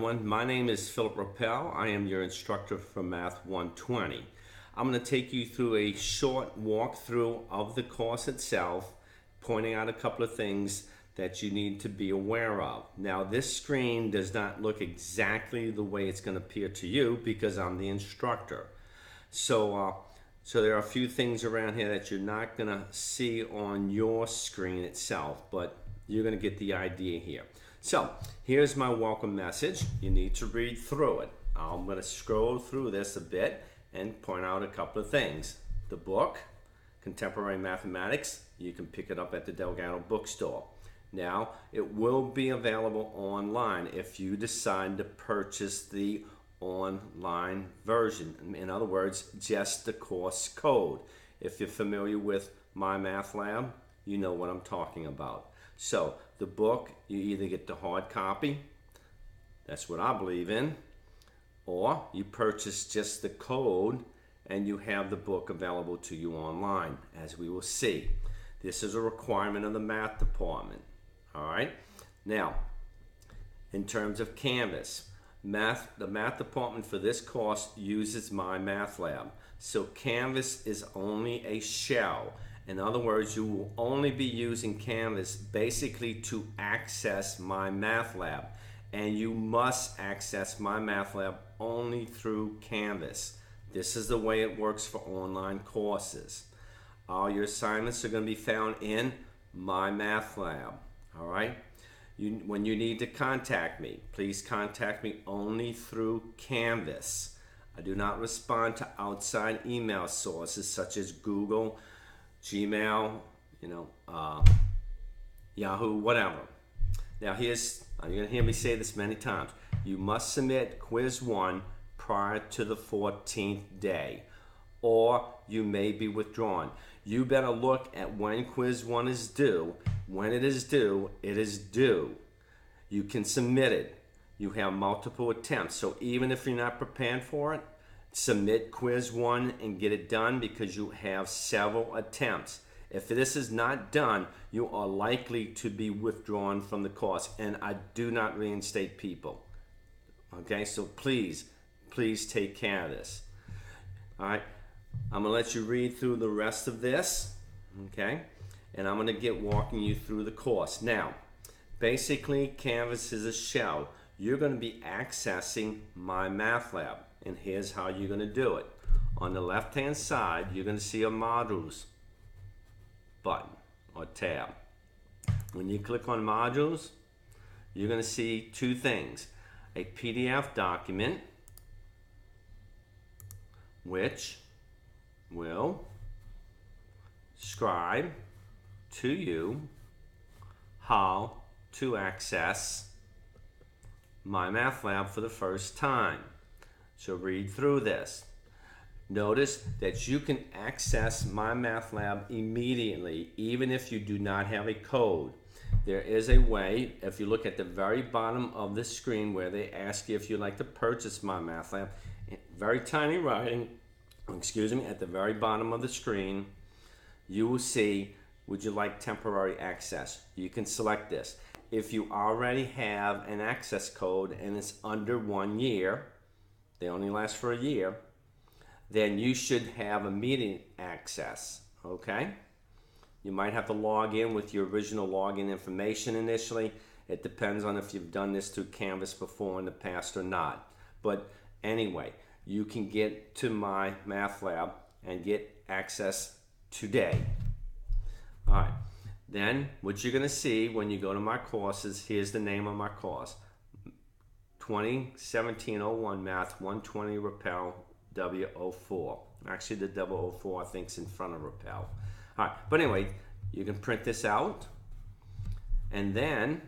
everyone. My name is Philip Rappel. I am your instructor for Math120. I'm going to take you through a short walkthrough of the course itself, pointing out a couple of things that you need to be aware of. Now, this screen does not look exactly the way it's going to appear to you because I'm the instructor. So there are a few things around here that you're not going to see on your screen itself, but you're going to get the idea here. So here's my welcome message. You need to read through it. I'm going to scroll through this a bit and point out a couple of things. The book, Contemporary Mathematics, you can pick it up at the Delgado bookstore. Now, it will be available online if you decide to purchase the online version. In other words, just the course code. If you're familiar with My Math Lab, you know what I'm talking about. So the book, you either get the hard copy, that's what I believe in, or you purchase just the code and you have the book available to you online, as we will see. This is a requirement of the math department. All right. Now, in terms of Canvas, the math department for this course uses My Math Lab. So Canvas is only a shell. In other words, you will only be using Canvas basically to access My Math Lab. And you must access My Math Lab only through Canvas. This is the way it works for online courses. All your assignments are going to be found in My Math Lab. All right? When you need to contact me, please contact me only through Canvas. I do not respond to outside email sources such as Google, Gmail, Yahoo, whatever. Now you're going to hear me say this many times. You must submit quiz 1 prior to the 14th day, or you may be withdrawn. You better look at when quiz 1 is due. When it is due, it is due. You can submit it. You have multiple attempts. So even if you're not prepared for it, submit quiz 1 and get it done because you have several attempts. If this is not done, you are likely to be withdrawn from the course, and I do not reinstate people. Okay, so please take care of this. All right, I'm gonna let you read through the rest of this, okay? And I'm gonna get walking you through the course. Now, basically, Canvas is a shell. You're gonna be accessing My Math Lab. And here's how you're going to do it. On the left-hand side, you're going to see a Modules button or tab. When you click on Modules, you're going to see two things. A PDF document, which will describe to you how to access My Math Lab for the first time. So read through this. Notice that you can access My Math Lab immediately, even if you do not have a code. There is a way, if you look at the very bottom of the screen where they ask you if you'd like to purchase My Math Lab, very tiny writing, at the very bottom of the screen, you will see, would you like temporary access? You can select this. If you already have an access code and it's under 1 year, they only last for a year, then you should have immediate access, okay? You might have to log in with your original login information initially. It depends on if you've done this through Canvas before in the past or not. But anyway, you can get to My Math Lab and get access today. All right, then what you're gonna see when you go to my courses, here's the name of my course. 2017-01 Math 120 Rappel W04. Actually, the 004 I think is in front of Rappel. All right, but anyway, you can print this out and then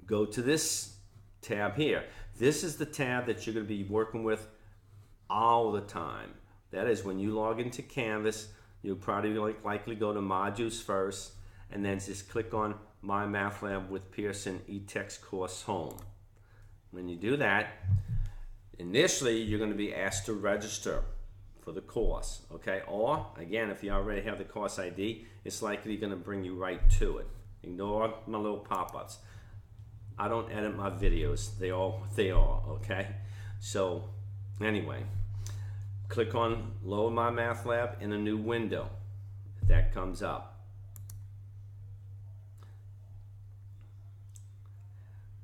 go to this tab here. This is the tab that you're going to be working with all the time. That is, when you log into Canvas, you'll probably likely go to Modules first and then just click on My Math Lab with Pearson eText Course Home. When you do that, initially you're going to be asked to register for the course, okay? Or, again, if you already have the course ID, it's likely going to bring you right to it. Ignore my little pop-ups. I don't edit my videos. They are, okay? So anyway, click on Load My Math Lab in a new window. If that comes up.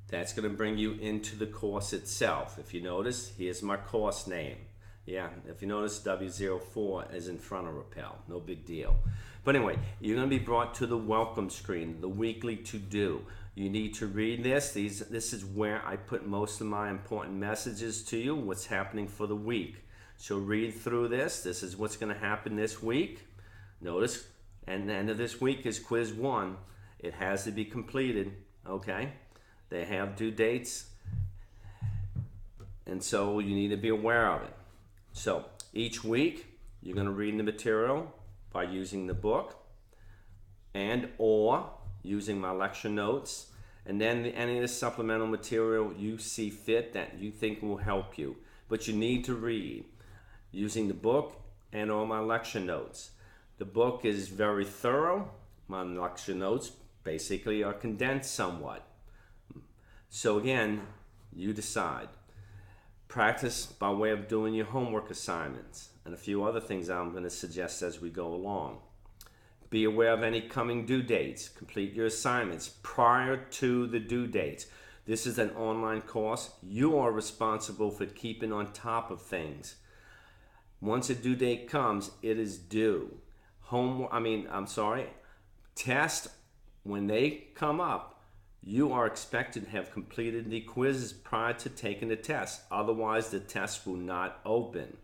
That's going to bring you into the course itself. If you notice, here's my course name. Yeah, if you notice, W04 is in front of Rappel. No big deal. But anyway, you're going to be brought to the welcome screen, the weekly to-do. You need to read this. This is where I put most of my important messages to you, what's happening for the week. So read through this. This is what's going to happen this week. Notice, and the end of this week is quiz 1. It has to be completed, okay? They have due dates, and so you need to be aware of it. So each week, you're going to read the material by using the book and or using my lecture notes, and then any of the supplemental material you see fit that you think will help you. But you need to read using the book and or my lecture notes. The book is very thorough. My lecture notes basically are condensed somewhat. So again, you decide. Practice by way of doing your homework assignments and a few other things I'm going to suggest as we go along. Be aware of any coming due dates. Complete your assignments prior to the due dates. This is an online course. You are responsible for keeping on top of things. Once a due date comes, it is due. Test, when they come up, you are expected to have completed the quizzes prior to taking the test. Otherwise, the test will not open.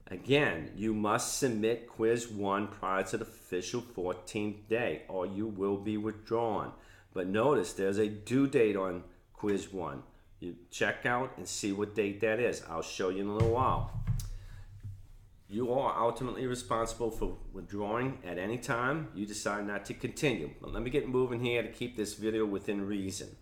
Again, you must submit quiz 1 prior to the official 14th day, or you will be withdrawn. But notice there's a due date on quiz 1. You check out and see what date that is. I'll show you in a little while. You are ultimately responsible for withdrawing at any time you decide not to continue. But let me get moving here to keep this video within reason.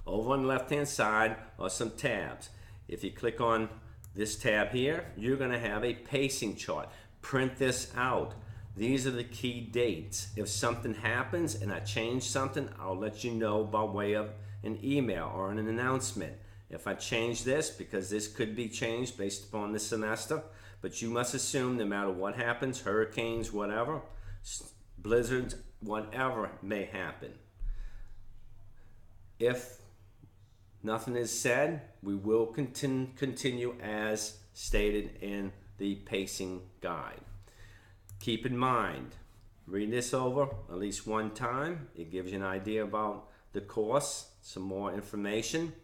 Over on the left-hand side are some tabs. If you click on this tab here, you're going to have a pacing chart. Print this out. These are the key dates. If something happens and I change something, I'll let you know by way of an email or an announcement. If I change this, because this could be changed based upon the semester, but you must assume no matter what happens, hurricanes, whatever, blizzards, whatever may happen. If nothing is said, we will continue as stated in the pacing guide. Keep in mind, read this over at least one time. It gives you an idea about the course, some more information.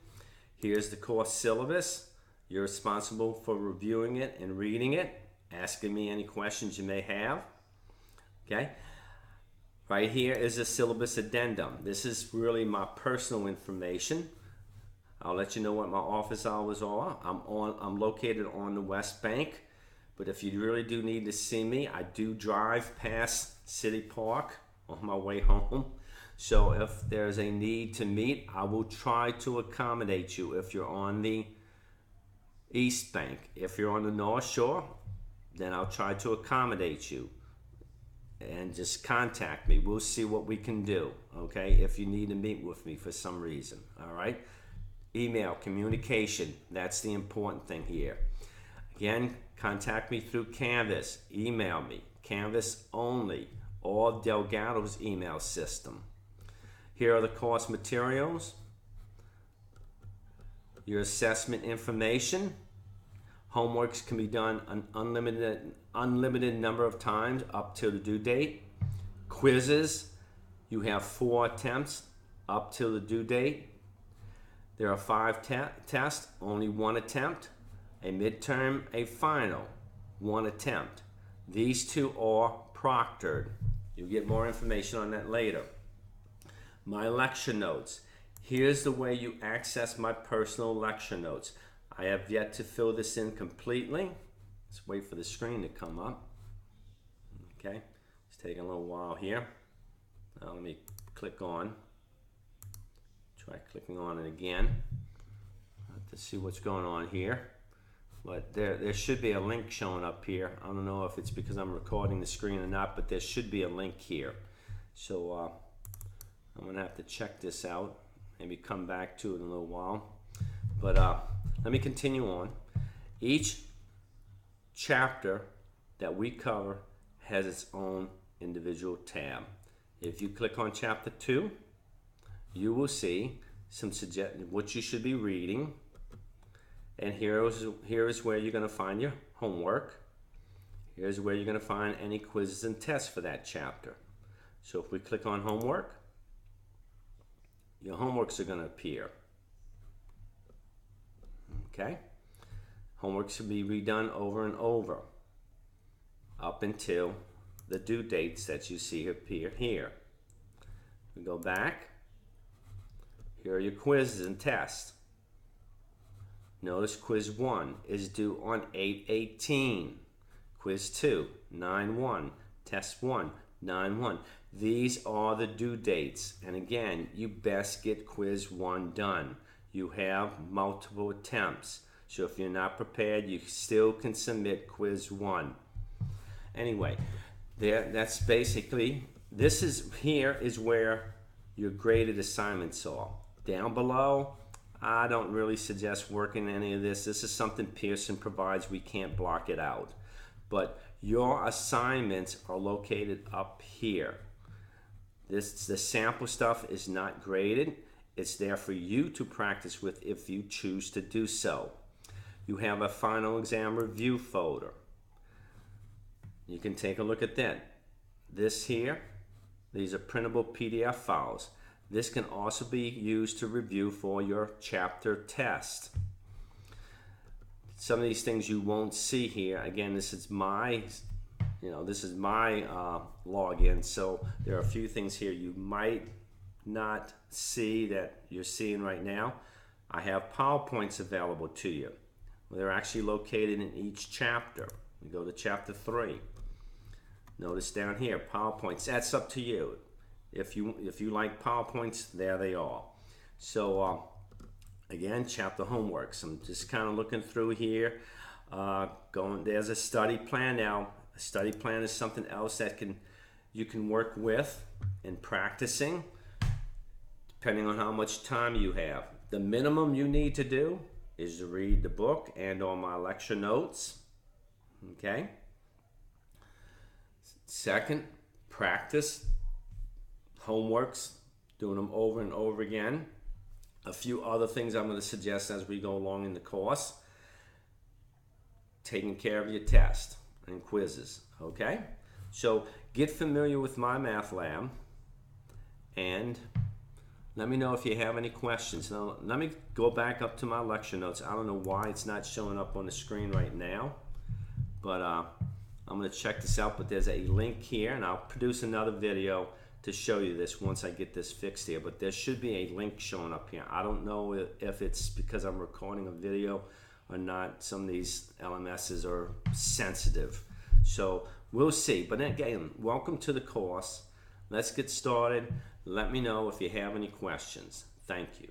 Here's the course syllabus. You're responsible for reviewing it and reading it, asking me any questions you may have. Okay? Right here is a syllabus addendum. This is really my personal information. I'll let you know what my office hours are. I'm located on the West Bank, but if you really do need to see me, I do drive past City Park on my way home. So if there's a need to meet, I will try to accommodate you if you're on the East Bank. If you're on the North Shore, then I'll try to accommodate you. And just contact me. We'll see what we can do, okay, if you need to meet with me for some reason, all right? Email, communication, that's the important thing here. Again, contact me through Canvas. Email me, Canvas only, or Delgado's email system. Here are the course materials, your assessment information. Homeworks can be done an unlimited number of times up till the due date. Quizzes, you have 4 attempts up till the due date. There are 5 tests, only 1 attempt. A midterm, a final, 1 attempt. These 2 are proctored. You'll get more information on that later. My lecture notes. Here's the way you access my personal lecture notes. I have yet to fill this in completely. Let's wait for the screen to come up. Okay, it's taking a little while here. Now let me click on. Try clicking on it again. To see what's going on here. But there should be a link showing up here. I don't know if it's because I'm recording the screen or not, but there should be a link here. So I'm gonna have to check this out maybe come back to it in a little while. But let me continue on. Each chapter that we cover has its own individual tab. If you click on chapter 2, you will see some what you should be reading. And here is where you're going to find your homework. Here's where you're going to find any quizzes and tests for that chapter. So if we click on homework, your homeworks are going to appear. Okay? Homework should be redone over and over up until the due dates that you see appear here. We go back. Here are your quizzes and tests. Notice quiz 1 is due on 8/18. Quiz 2, 9/1. Test 1, 9/1. These are the due dates. And again, you best get quiz 1 done. You have multiple attempts. So if you're not prepared, you still can submit quiz 1. Anyway, that's basically, here is where your graded assignments are. Down below, I don't really suggest working any of this. This is something Pearson provides. We can't block it out. But your assignments are located up here. The sample stuff is not graded. It's there for you to practice with if you choose to do so. You have a final exam review folder. You can take a look at that. This here, these are printable PDF files. This can also be used to review for your chapter test. Some of these things you won't see here. Again, this is my login, so there are a few things here you might not see that you're seeing right now. I have PowerPoints available to you. They're actually located in each chapter. We go to chapter 3. Notice down here, PowerPoints. That's up to you. If you like PowerPoints, there they are. So again, chapter homeworks. I'm just kind of looking through here. There's a study plan now. A study plan is something else that you can work with in practicing, depending on how much time you have. The minimum you need to do is to read the book and on my lecture notes. Okay. Second, practice homeworks, doing them over and over again. A few other things I'm going to suggest as we go along in the course. Taking care of your test and quizzes, okay? So get familiar with my math lab and let me know if you have any questions. Now, let me go back up to my lecture notes. I don't know why it's not showing up on the screen right now, but I'm going to check this out, but there's a link here, and I'll produce another video to show you this once I get this fixed here, but there should be a link showing up here. I don't know if it's because I'm recording a video or not. Some of these LMSs are sensitive, so we'll see. But again, welcome to the course. Let's get started. Let me know if you have any questions. Thank you.